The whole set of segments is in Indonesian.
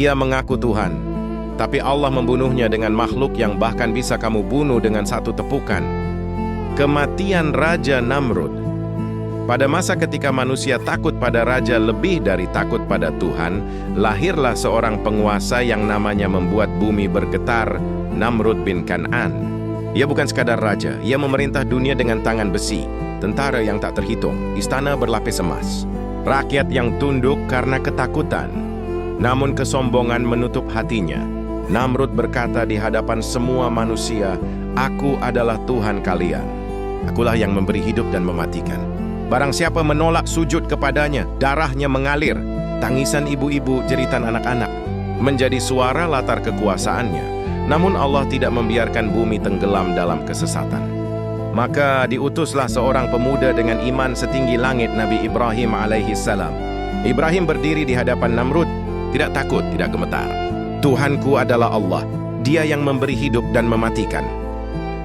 Ia mengaku Tuhan, tapi Allah membunuhnya dengan makhluk yang bahkan bisa kamu bunuh dengan satu tepukan. Kematian Raja Namrud. Pada masa ketika manusia takut pada raja lebih dari takut pada Tuhan, lahirlah seorang penguasa yang namanya membuat bumi bergetar, Namrud bin Kan'an. Ia bukan sekadar raja, ia memerintah dunia dengan tangan besi, tentara yang tak terhitung, istana berlapis emas, rakyat yang tunduk karena ketakutan. Namun kesombongan menutup hatinya. Namrud berkata di hadapan semua manusia, "Aku adalah Tuhan kalian. Akulah yang memberi hidup dan mematikan. Barang siapa menolak sujud kepadanya, darahnya mengalir." Tangisan ibu-ibu, jeritan anak-anak menjadi suara latar kekuasaannya. Namun Allah tidak membiarkan bumi tenggelam dalam kesesatan. Maka diutuslah seorang pemuda dengan iman setinggi langit, Nabi Ibrahim alaihi salam. Ibrahim berdiri di hadapan Namrud, tidak takut, tidak gemetar. "Tuhanku adalah Allah, Dia yang memberi hidup dan mematikan."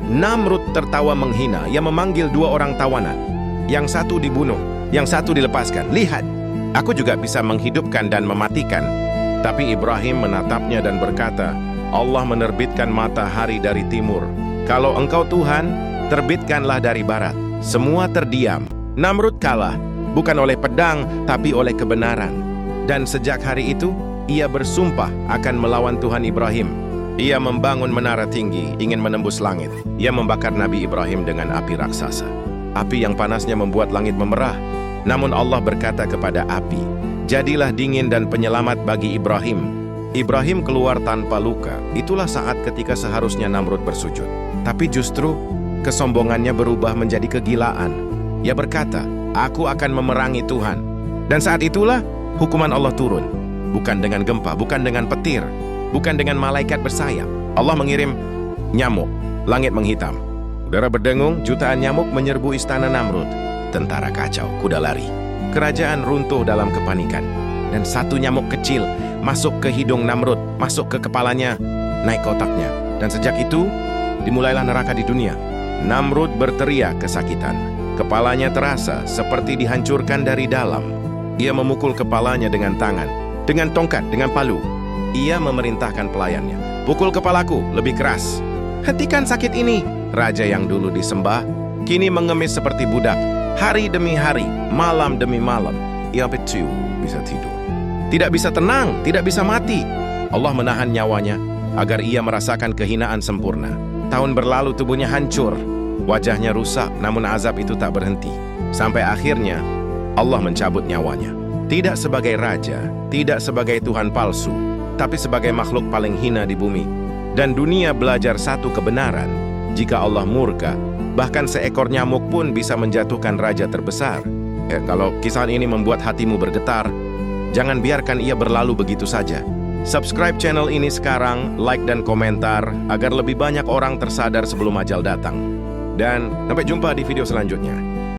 Namrud tertawa menghina. Ia memanggil dua orang tawanan. Yang satu dibunuh, yang satu dilepaskan. "Lihat, aku juga bisa menghidupkan dan mematikan." Tapi Ibrahim menatapnya dan berkata, "Allah menerbitkan matahari dari timur. Kalau engkau Tuhan, terbitkanlah dari barat." Semua terdiam. Namrud kalah, bukan oleh pedang, tapi oleh kebenaran. Dan sejak hari itu, ia bersumpah akan melawan Tuhan Ibrahim. Ia membangun menara tinggi, ingin menembus langit. Ia membakar Nabi Ibrahim dengan api raksasa. Api yang panasnya membuat langit memerah. Namun Allah berkata kepada api, "Jadilah dingin dan penyelamat bagi Ibrahim." Ibrahim keluar tanpa luka. Itulah saat ketika seharusnya Namrud bersujud. Tapi justru kesombongannya berubah menjadi kegilaan. Ia berkata, "Aku akan memerangi Tuhan." Dan saat itulah hukuman Allah turun. Bukan dengan gempa, bukan dengan petir, bukan dengan malaikat bersayap. Allah mengirim nyamuk, langit menghitam. Udara berdengung, jutaan nyamuk menyerbu istana Namrud. Tentara kacau, kuda lari. Kerajaan runtuh dalam kepanikan. Dan satu nyamuk kecil masuk ke hidung Namrud, masuk ke kepalanya, naik ke otaknya. Dan sejak itu, dimulailah neraka di dunia. Namrud berteriak kesakitan. Kepalanya terasa seperti dihancurkan dari dalam. Ia memukul kepalanya dengan tangan, dengan tongkat, dengan palu. Ia memerintahkan pelayannya, "Pukul kepalaku lebih keras. Hentikan sakit ini." Raja yang dulu disembah, kini mengemis seperti budak. Hari demi hari, malam demi malam, ia bisa tidur. Tidak bisa tenang, tidak bisa mati. Allah menahan nyawanya agar ia merasakan kehinaan sempurna. Tahun berlalu tubuhnya hancur, wajahnya rusak, namun azab itu tak berhenti. Sampai akhirnya, Allah mencabut nyawanya. Tidak sebagai raja, tidak sebagai Tuhan palsu, tapi sebagai makhluk paling hina di bumi. Dan dunia belajar satu kebenaran. Jika Allah murka, bahkan seekor nyamuk pun bisa menjatuhkan raja terbesar. Kalau kisah ini membuat hatimu bergetar, jangan biarkan ia berlalu begitu saja. Subscribe channel ini sekarang, like dan komentar, agar lebih banyak orang tersadar sebelum ajal datang. Dan sampai jumpa di video selanjutnya.